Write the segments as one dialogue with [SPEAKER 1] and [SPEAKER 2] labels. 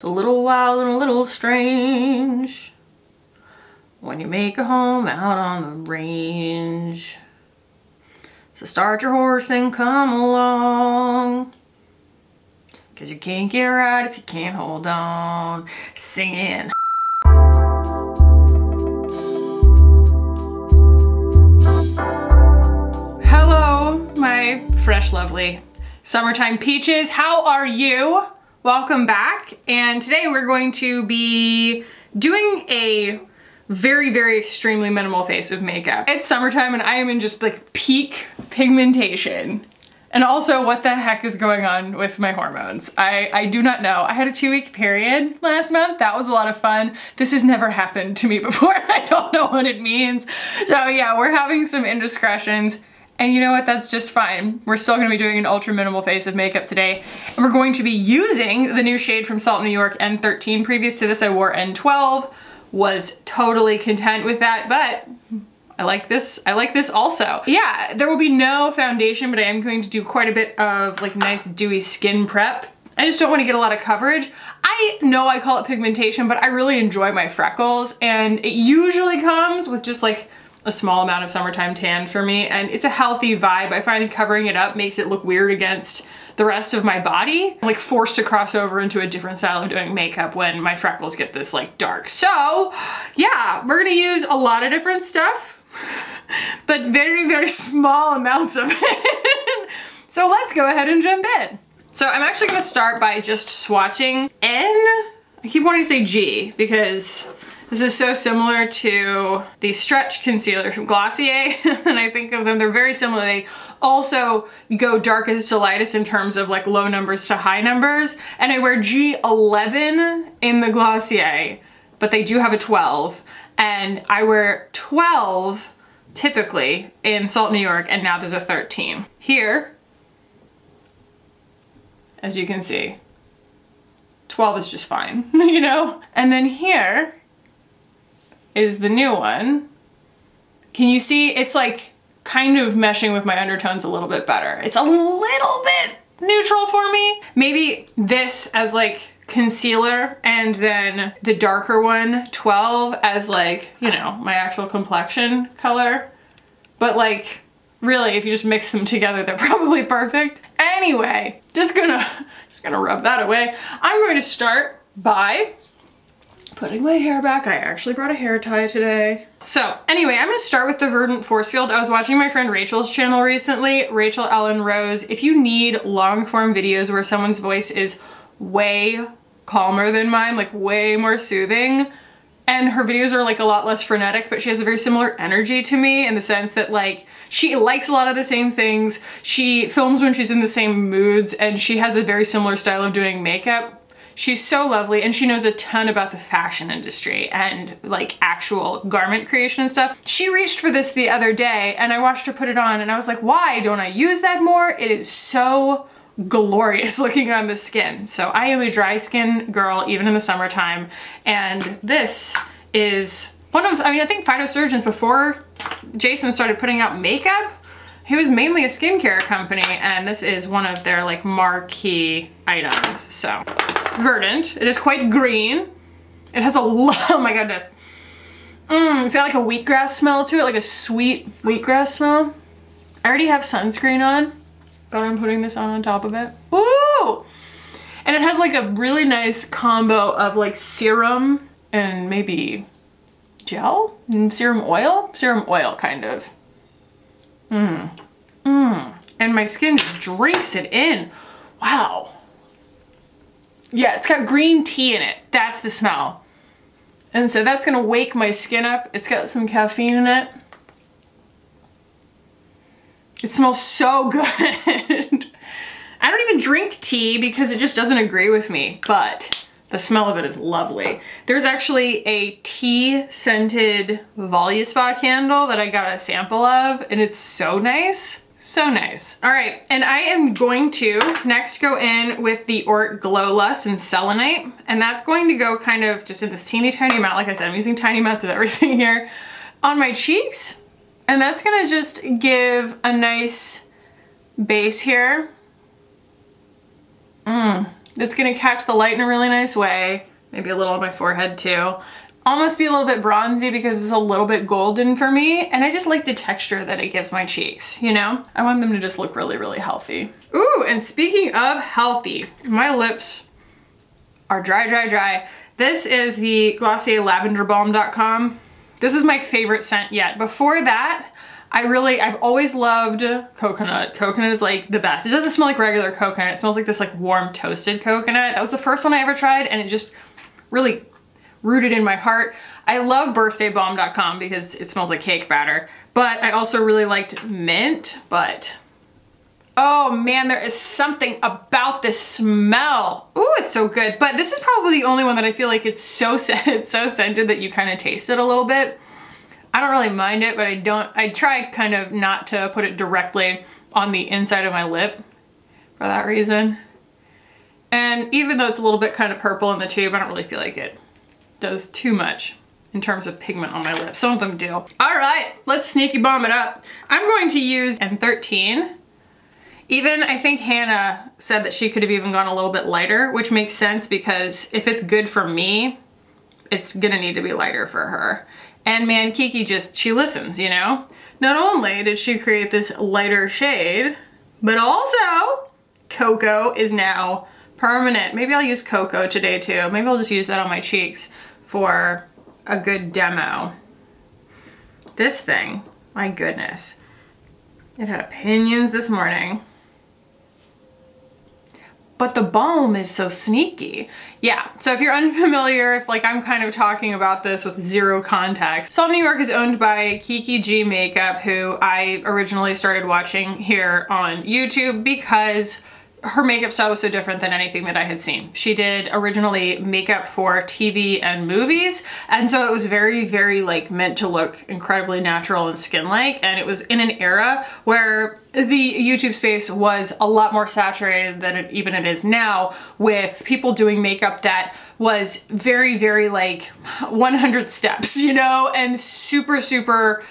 [SPEAKER 1] It's a little wild and a little strange when you make a home out on the range. So start your horse and come along, 'cause you can't get right if you can't hold on. Singing. Hello, my fresh, lovely summertime peaches. How are you? Welcome back. And today we're going to be doing a very, very extremely minimal face of makeup. It's summertime and I am in just like peak pigmentation. And also, what the heck is going on with my hormones? I do not know. I had a 2-week period last month. That was a lot of fun. This has never happened to me before. I don't know what it means. So yeah, we're having some indiscretions. And you know what, that's just fine. We're still gonna be doing an ultra minimal face of makeup today. And we're going to be using the new shade from Salt New York, N13. Previous to this, I wore N12. Was totally content with that, but I like this also. Yeah, there will be no foundation, but I am going to do quite a bit of like nice dewy skin prep. I just don't want to get a lot of coverage. I know I call it pigmentation, but I really enjoy my freckles, and it usually comes with just like a small amount of summertime tan for me, and it's a healthy vibe. I find covering it up makes it look weird against the rest of my body. I'm like forced to cross over into a different style of doing makeup when my freckles get this like dark. So yeah, we're gonna use a lot of different stuff, but very, very small amounts of it. So let's go ahead and jump in. So I'm actually gonna start by just swatching I keep wanting to say G because this is so similar to the Stretch Concealer from Glossier, and I think of them, they're very similar. They also go darkest to lightest in terms of like low numbers to high numbers, and I wear G11 in the Glossier, but they do have a 12, and I wear 12 typically in Salt New York, and now there's a 13. Here, as you can see, 12 is just fine, you know? And then here is the new one. Can you see? It's like kind of meshing with my undertones a little bit better. It's a little bit neutral for me. Maybe this as like concealer, and then the darker one, 12, as like, you know, my actual complexion color. But like, really, if you just mix them together, they're probably perfect. Anyway, just gonna rub that away. I'm going to start by putting my hair back. I actually brought a hair tie today. So anyway, I'm gonna start with the Greenery Forcefield. I was watching my friend Rachel's channel recently, Rachel Ellen Rose. If you need long form videos where someone's voice is way calmer than mine, like way more soothing, and her videos are like a lot less frenetic, but she has a very similar energy to me in the sense that like she likes a lot of the same things. She films when she's in the same moods, and she has a very similar style of doing makeup. She's so lovely, and she knows a ton about the fashion industry and like actual garment creation and stuff. She reached for this the other day, and I watched her put it on, and I was like, why don't I use that more? It is so glorious looking on the skin. So I am a dry skin girl even in the summertime, and this is one of, I mean, I think phytosurgeons, before Jason started putting out makeup, he was mainly a skincare company, and this is one of their like marquee items. So verdant, it is quite green. It has a lot, oh my goodness. It's got like a wheatgrass smell to it, like a sweet wheatgrass smell. I already have sunscreen on, but I'm putting this on top of it. Woo! And it has like a really nice combo of like serum and maybe gel? Serum oil kind of. And my skin just drinks it in. Wow. Yeah, it's got green tea in it. That's the smell. And so that's gonna wake my skin up. It's got some caffeine in it. It smells so good. I don't even drink tea because it just doesn't agree with me, but the smell of it is lovely. There's actually a tea scented Voluspa candle that I got a sample of, and it's so nice. So nice. All right, and I am going to next go in with the Ort Glow Lust and Selenite, and that's going to go kind of just in this teeny tiny amount. Like I said, I'm using tiny amounts of everything here on my cheeks, and that's gonna just give a nice base here. that's gonna catch the light in a really nice way. Maybe a little on my forehead too. Almost be a little bit bronzy because it's a little bit golden for me. And I just like the texture that it gives my cheeks, you know? I want them to just look really, really healthy. Ooh, and speaking of healthy, my lips are dry, dry, dry. This is the Glossier Balm.com. This is my favorite scent yet. Before that, I've always loved coconut. Coconut is like the best. It doesn't smell like regular coconut. It smells like this like warm toasted coconut. That was the first one I ever tried and it just really rooted in my heart. I love birthdaybalm.com because it smells like cake batter, but I also really liked mint, but oh man, there is something about this smell. Ooh, it's so good. But this is probably the only one that I feel like it's so scented that you kind of taste it a little bit. I don't really mind it, but I try kind of not to put it directly on the inside of my lip for that reason. And even though it's a little bit kind of purple in the tube, I don't really feel like it does too much in terms of pigment on my lips. Some of them do. All right, let's sneaky bomb it up. I'm going to use N13. Even, I think Hannah said that she could have even gone a little bit lighter, which makes sense because if it's good for me, it's gonna need to be lighter for her. And man, Kiki she listens, you know? Not only did she create this lighter shade, but also Coco is now permanent. Maybe I'll use Coco today too. Maybe I'll just use that on my cheeks for a good demo. This thing, my goodness. It had opinions this morning. But the balm is so sneaky. Yeah, so if you're unfamiliar, if like I'm kind of talking about this with zero context. Salt New York is owned by Kiki G Makeup, who I originally started watching here on YouTube because her makeup style was so different than anything that I had seen. She did originally makeup for TV and movies, and so it was very, very like meant to look incredibly natural and skin-like, and it was in an era where the YouTube space was a lot more saturated than it is now, with people doing makeup that was very, very like 100 steps, you know, and super, super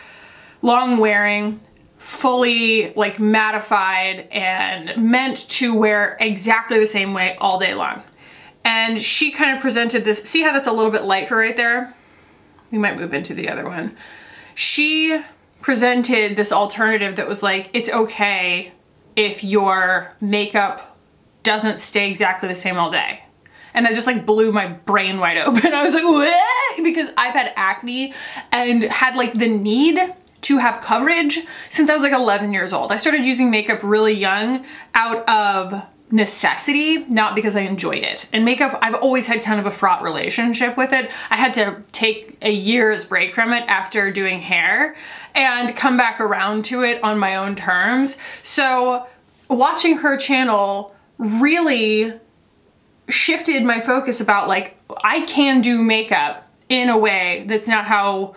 [SPEAKER 1] long wearing, fully like mattified and meant to wear exactly the same way all day long. And she kind of presented this, see how that's a little bit light for right there? We might move into the other one. She presented this alternative that was like, it's okay if your makeup doesn't stay exactly the same all day. And that just like blew my brain wide open. I was like, what? Because I've had acne and had like the need to have coverage since I was like 11 years old. I started using makeup really young out of necessity, not because I enjoyed it. And makeup, I've always had kind of a fraught relationship with it. I had to take a year's break from it after doing hair and come back around to it on my own terms. So watching her channel really shifted my focus about like, I can do makeup in a way that's not how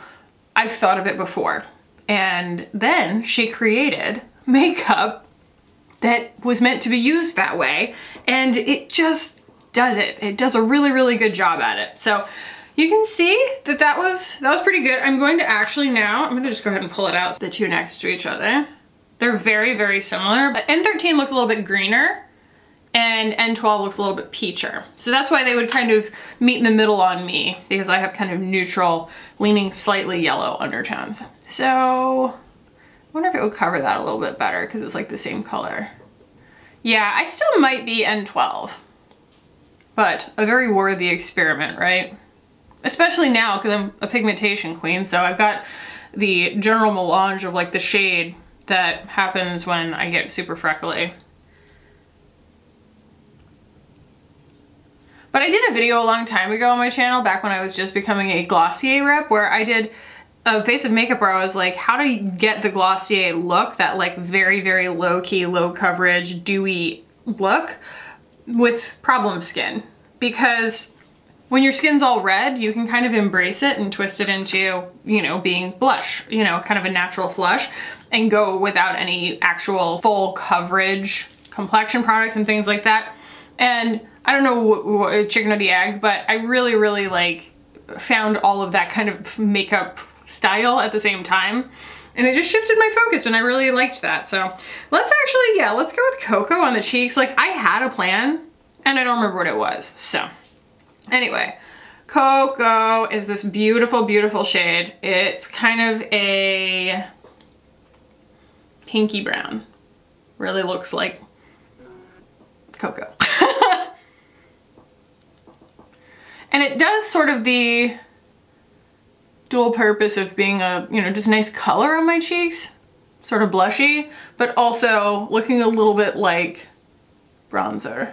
[SPEAKER 1] I've thought of it before. And then she created makeup that was meant to be used that way, and it just does it. It does a really, really good job at it. So you can see that that was pretty good. I'm going to actually now, I'm gonna just go ahead and pull it out, the two next to each other. They're very, very similar, but N13 looks a little bit greener and N12 looks a little bit peacher. So that's why they would kind of meet in the middle on me, because I have kind of neutral, leaning slightly yellow undertones. So I wonder if it would cover that a little bit better because it's like the same color. Yeah, I still might be N12, but a very worthy experiment, right? Especially now because I'm a pigmentation queen, so I've got the general melange of like the shade that happens when I get super freckly. But I did a video a long time ago on my channel, back when I was just becoming a Glossier rep, where I did a face of makeup where I was like, how do you get the Glossier look, that like very, very low-key, low-coverage, dewy look with problem skin? Because when your skin's all red, you can kind of embrace it and twist it into, you know, being blush, you know, kind of a natural flush, and go without any actual full coverage complexion products and things like that. And I don't know what chicken or the egg, but I really, really like found all of that kind of makeup style at the same time. And it just shifted my focus and I really liked that. So let's actually, yeah, let's go with Coco on the cheeks. Like I had a plan And I don't remember what it was, so. Anyway, Coco is this beautiful, beautiful shade. It's kind of a pinky brown. Really looks like Coco. And it does sort of the dual purpose of being a, you know, just nice color on my cheeks, sort of blushy, but also looking a little bit like bronzer.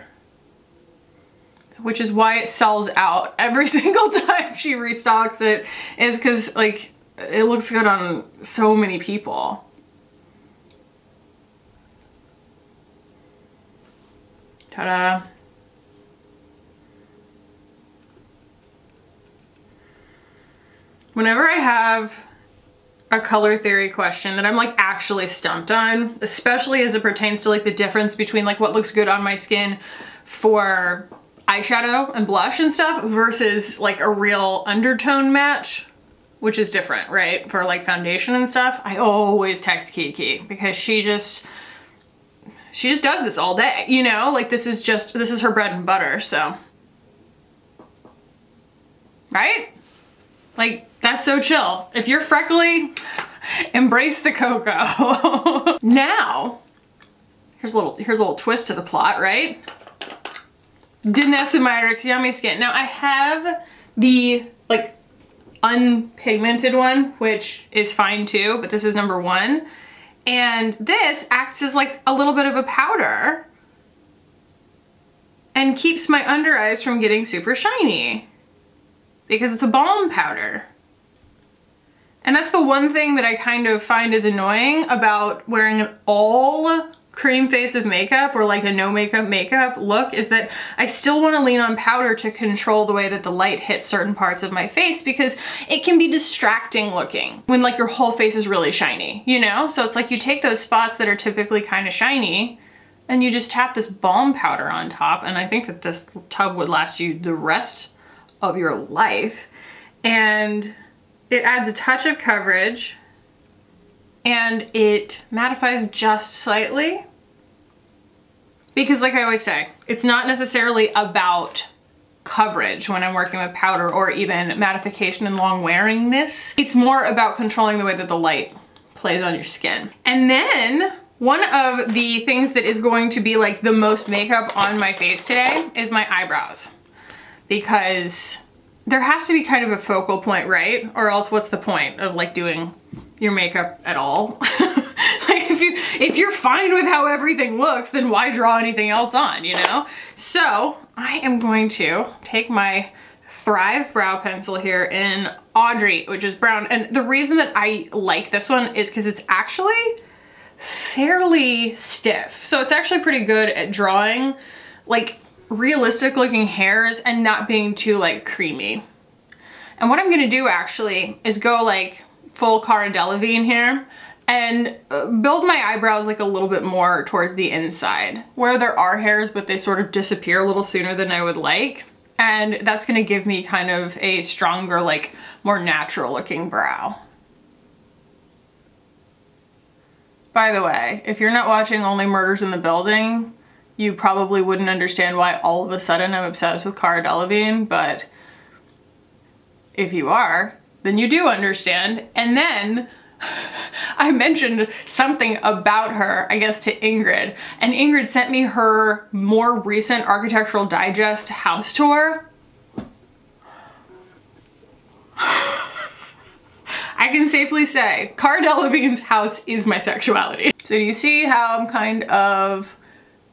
[SPEAKER 1] Which is why it sells out every single time she restocks it, is because like it looks good on so many people. Ta-da. Whenever I have a color theory question that I'm like actually stumped on, especially as it pertains to like the difference between like what looks good on my skin for eyeshadow and blush and stuff versus like a real undertone match, which is different, right? For like foundation and stuff, I always text Kiki because she just does this all day, you know? Like this is her bread and butter, so. Right? Like, that's so chill. If you're freckly, embrace the Coco. Now, here's a little twist to the plot, right? Denesymyrix Yummy Skin. Now I have the like unpigmented one, which is fine too, but this is number 1. And this acts as like a little bit of a powder and keeps my under eyes from getting super shiny because it's a balm powder. And that's the one thing that I kind of find is annoying about wearing an all cream face of makeup or like a no makeup look, is that I still want to lean on powder to control the way that the light hits certain parts of my face, because it can be distracting looking when like your whole face is really shiny, you know? So it's like you take those spots that are typically kind of shiny and you just tap this balm powder on top, and I think that this tub would last you the rest of your life. And it adds a touch of coverage and it mattifies just slightly. Because like I always say, it's not necessarily about coverage when I'm working with powder or even mattification and long wearingness. It's more about controlling the way that the light plays on your skin. And then one of the things that is going to be like the most makeup on my face today is my eyebrows. Because there has to be kind of a focal point, right? Or else what's the point of like doing your makeup at all? Like if you're fine with how everything looks, then why draw anything else on, you know? So I am going to take my Thrive brow pencil here in Audrey, which is brown. And the reason that I like this one is because it's actually fairly stiff. So it's actually pretty good at drawing like realistic looking hairs and not being too like creamy. And what I'm gonna do actually is go like full Cara Delevingne here and build my eyebrows like a little bit more towards the inside where there are hairs, but they sort of disappear a little sooner than I would like. And that's gonna give me kind of a stronger, like more natural looking brow. By the way, if you're not watching Only Murders in the Building, you probably wouldn't understand why all of a sudden I'm obsessed with Cara Delevingne, but if you are, then you do understand. And then I mentioned something about her, I guess, to Ingrid, and Ingrid sent me her more recent Architectural Digest house tour. I can safely say Cara Delevingne's house is my sexuality. So do you see how I'm kind of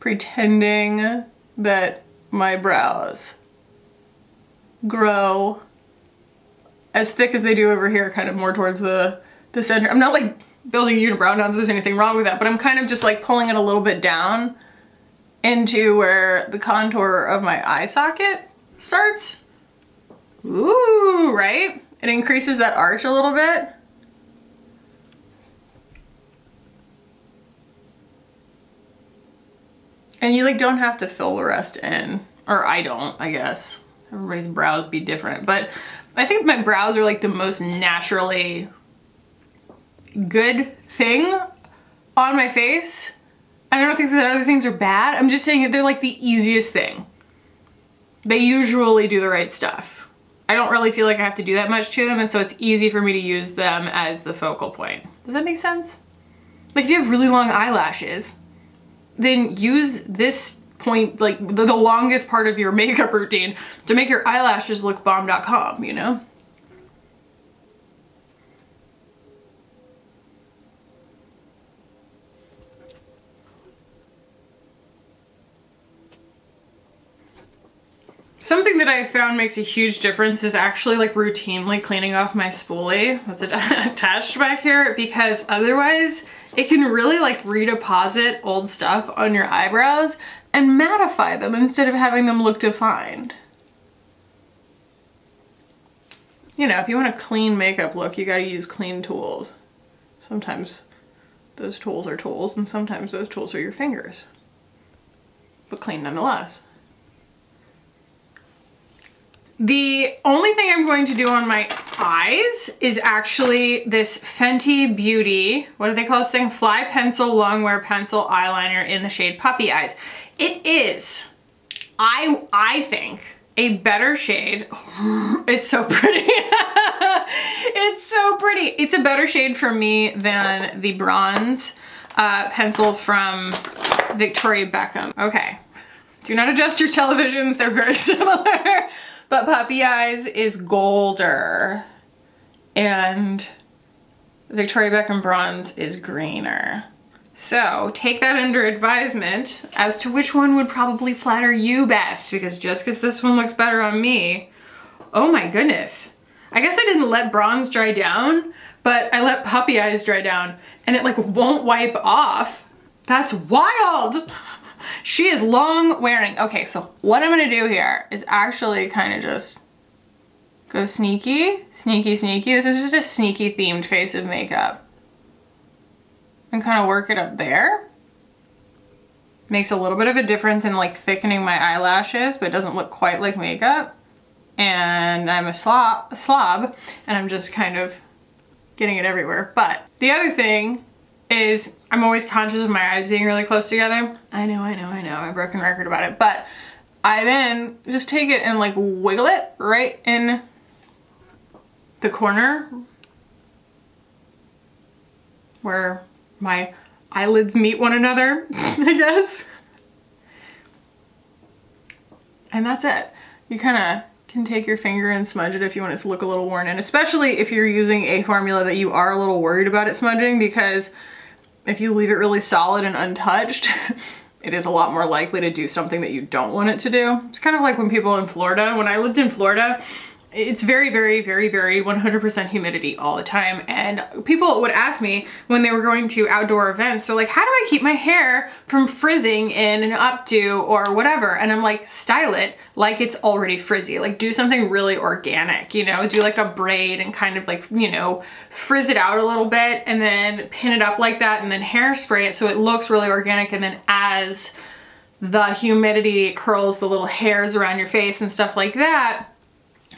[SPEAKER 1] pretending that my brows grow as thick as they do over here, kind of more towards the center? I'm not like building a unibrow, not that there's anything wrong with that, but I'm kind of just like pulling it a little bit down into where the contour of my eye socket starts. Ooh, right? It increases that arch a little bit. And you like don't have to fill the rest in, or I don't, I guess. Everybody's brows be different, but I think my brows are like the most naturally good thing on my face. I don't think that other things are bad. I'm just saying that they're like the easiest thing. they usually do the right stuff. I don't really feel like I have to do that much to them, and so it's easy for me to use them as the focal point. Does that make sense? Like if you have really long eyelashes, then use this point, like the longest part of your makeup routine to make your eyelashes look bomb.com, you know? Something that I found makes a huge difference is actually like routinely cleaning off my spoolie that's attached back here, because otherwise it can really like redeposit old stuff on your eyebrows and mattify them instead of having them look defined. You know, if you want a clean makeup look, you gotta use clean tools. Sometimes those tools are tools and sometimes those tools are your fingers, but clean nonetheless. The only thing I'm going to do on my eyes is actually this Fenty Beauty, what do they call this thing? Fly Pencil Longwear Pencil Eyeliner in the shade Puppy Eyes. It is, I think, a better shade. It's so pretty. It's so pretty. It's a better shade for me than the bronze pencil from Victoria Beckham. Okay, do not adjust your televisions. They're very similar. But Puppy Eyes is golder and Victoria Beckham Bronze is greener. So take that under advisement as to which one would probably flatter you best, because just because this one looks better on me, oh my goodness. I guess I didn't let bronze dry down, but I let Puppy Eyes dry down and it like won't wipe off. That's wild. She is long wearing. Okay, so what I'm gonna do here is actually kind of just go sneaky, sneaky, sneaky. This is just a sneaky themed face of makeup. And kind of work it up there. Makes a little bit of a difference in like thickening my eyelashes, but it doesn't look quite like makeup. And I'm a slob, and I'm just kind of getting it everywhere. But the other thing is I'm always conscious of my eyes being really close together. I know, a broken record about it. But I then just take it and like wiggle it right in the corner where my eyelids meet one another, I guess. And that's it. You kind of can take your finger and smudge it if you want it to look a little worn in, especially if you're using a formula that you are a little worried about it smudging, because if you leave it really solid and untouched, it is a lot more likely to do something that you don't want it to do. It's kind of like when people in Florida, when I lived in Florida, it's very, very, very, very 100% humidity all the time. And people would ask me when they were going to outdoor events, they're like, how do I keep my hair from frizzing in an updo or whatever? And I'm like, style it like it's already frizzy. Like do something really organic, you know, do like a braid and kind of like, you know, frizz it out a little bit and then pin it up like that and then hairspray it so it looks really organic. And then as the humidity curls the little hairs around your face and stuff like that,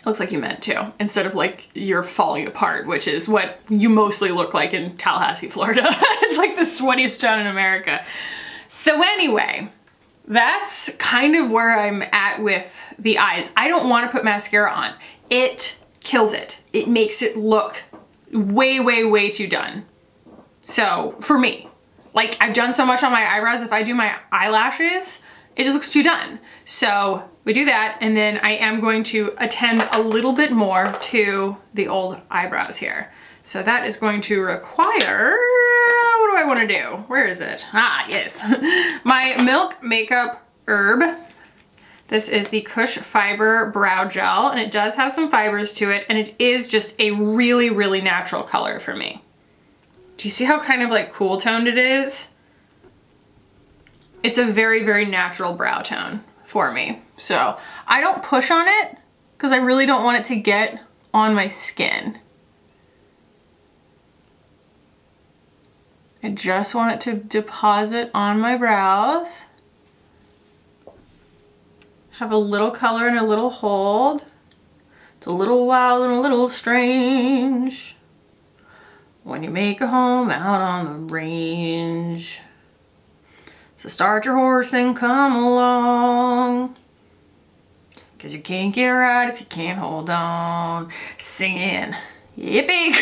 [SPEAKER 1] looks like you meant to, instead of like you're falling apart, which is what you mostly look like in Tallahassee, Florida. It's like the sweatiest town in America. So anyway, that's kind of where I'm at with the eyes. I don't want to put mascara on. It kills it. It makes it look way, way, way too done. So for me, like I've done so much on my eyebrows, if I do my eyelashes, it just looks too done. So we do that, and then I am going to attend a little bit more to the old eyebrows here. So that is going to require, what do I want to do? Where is it? Ah, yes. My Milk Makeup Herb. This is the Kush Fiber Brow Gel, and it does have some fibers to it, and it is just a really, really natural color for me. Do you see how kind of like cool toned it is? It's a very, very natural brow tone for me. So I don't push on it because I really don't want it to get on my skin. I just want it to deposit on my brows. Have a little color and a little hold. It's a little wild and a little strange when you make a home out on the range. So start your horse and come along. Cause you can't get her out if you can't hold on. Singing, yippee-ki-yay,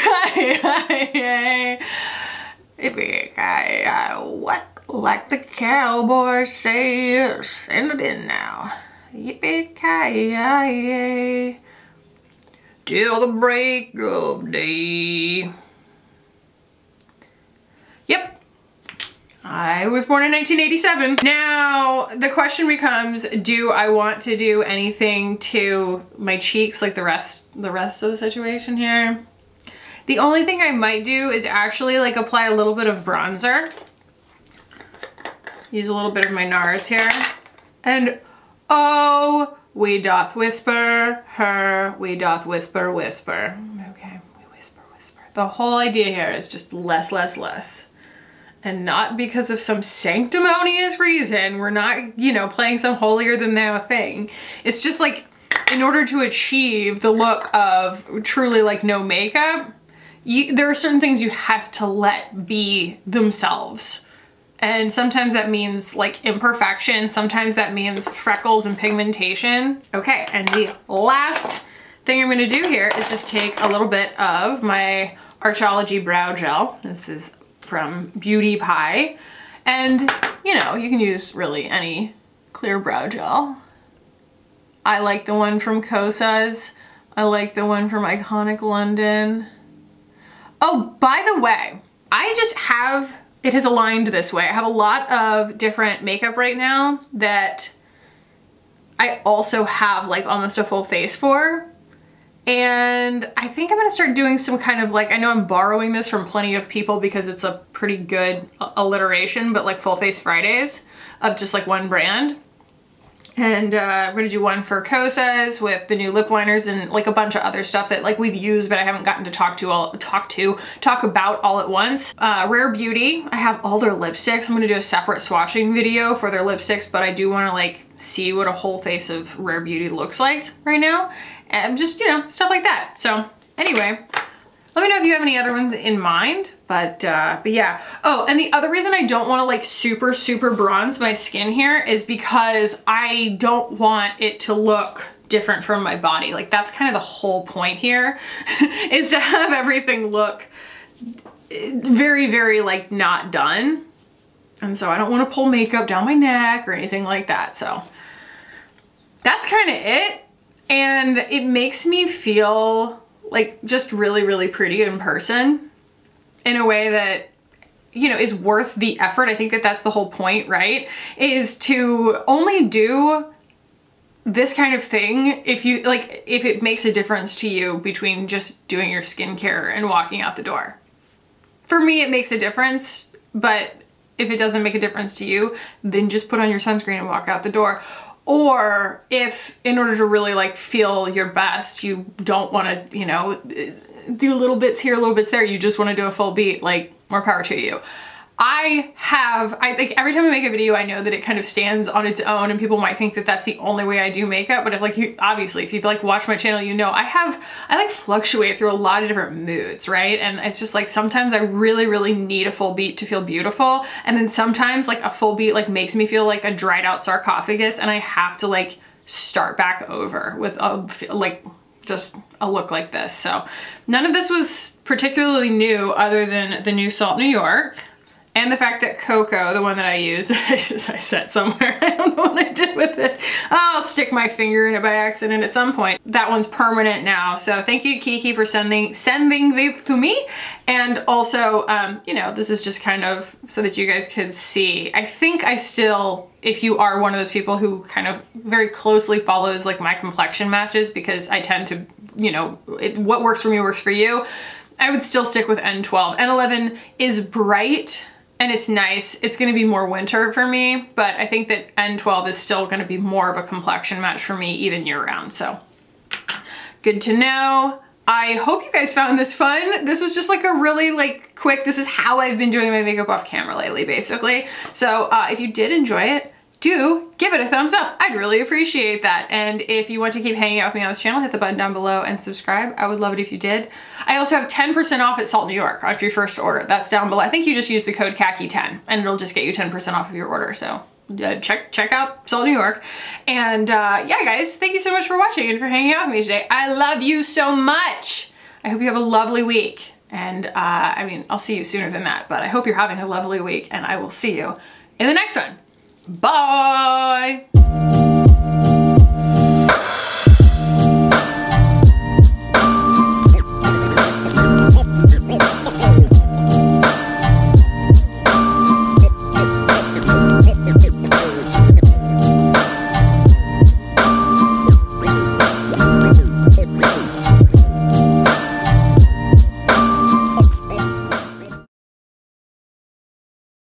[SPEAKER 1] yippee-ki-yay, what? Like the cowboys say, send it in now. Yippee-ki-yay, till the break of day. Yep. I was born in 1987. Now, the question becomes, do I want to do anything to my cheeks like the rest of the situation here? The only thing I might do is actually like apply a little bit of bronzer. Use a little bit of my NARS here. And oh, we doth whisper, her, we doth whisper, whisper. Okay, we whisper, whisper. The whole idea here is just less, less, less. And not because of some sanctimonious reason. We're not, you know, playing some holier than thou thing. It's just like, in order to achieve the look of truly like no makeup, there are certain things you have to let be themselves. And sometimes that means like imperfection. Sometimes that means freckles and pigmentation. Okay, and the last thing I'm gonna do here is just take a little bit of my Archology Brow Gel. This is from Beauty Pie. And, you know, you can use really any clear brow gel. I like the one from Kosas. I like the one from Iconic London. Oh, by the way, I just have, it has aligned this way. I have a lot of different makeup right now that I also have like almost a full face for. And I think I'm gonna start doing some kind of like, I know I'm borrowing this from plenty of people because it's a pretty good alliteration, but like Full Face Fridays of just like one brand. And I'm gonna do one for Kosas with the new lip liners and like a bunch of other stuff that like we've used, but I haven't gotten to talk about all at once. Rare Beauty, I have all their lipsticks. I'm gonna do a separate swatching video for their lipsticks, but I do wanna like see what a whole face of Rare Beauty looks like right now. And just, you know, stuff like that. So anyway, let me know if you have any other ones in mind, but yeah. Oh, and the other reason I don't want to like super, super bronze my skin here is because I don't want it to look different from my body. Like that's kind of the whole point here is to have everything look very, very like not done. And so I don't want to pull makeup down my neck or anything like that. So that's kind of it. And it makes me feel like just really, really pretty in person in a way that, you know, is worth the effort. I think that that's the whole point, right? Is to only do this kind of thing if you like, if it makes a difference to you between just doing your skincare and walking out the door. For me, it makes a difference, but if it doesn't make a difference to you, then just put on your sunscreen and walk out the door. Or if in order to really like feel your best, you don't want to, you know, do little bits here, little bits there, you just want to do a full beat, like more power to you. I think every time I make a video, I know that it kind of stands on its own and people might think that that's the only way I do makeup. But if like you, obviously, if you've like watched my channel, you know, I like fluctuate through a lot of different moods, right? And it's just like, sometimes I really, really need a full beat to feel beautiful. And then sometimes like a full beat like makes me feel like a dried out sarcophagus and I have to like start back over with a, like just a look like this. So none of this was particularly new other than the new Salt New York. And the fact that Coco, the one that I use, I set somewhere. I don't know what I did with it. I'll stick my finger in it by accident at some point. That one's permanent now. So thank you, Kiki, for sending these to me. And also, you know, this is just kind of so that you guys could see. I think I still, if you are one of those people who kind of very closely follows like my complexion matches, because I tend to, you know, what works for me works for you, I would still stick with N12. N11 is bright and it's nice. It's gonna be more winter for me, but I think that N12 is still gonna be more of a complexion match for me even year round, so good to know. I hope you guys found this fun. This was just like a really like quick, this is how I've been doing my makeup off camera lately, basically. So if you did enjoy it, do give it a thumbs up. I'd really appreciate that. And if you want to keep hanging out with me on this channel, hit the button down below and subscribe. I would love it if you did. I also have 10% off at Salt New York off your first order. That's down below. I think you just use the code khaki10 and it'll just get you 10% off of your order. So check out Seoul, New York. And yeah, guys, thank you so much for watching and for hanging out with me today. I love you so much. I hope you have a lovely week. And I mean, I'll see you sooner than that, but I hope you're having a lovely week, and I will see you in the next one. Bye.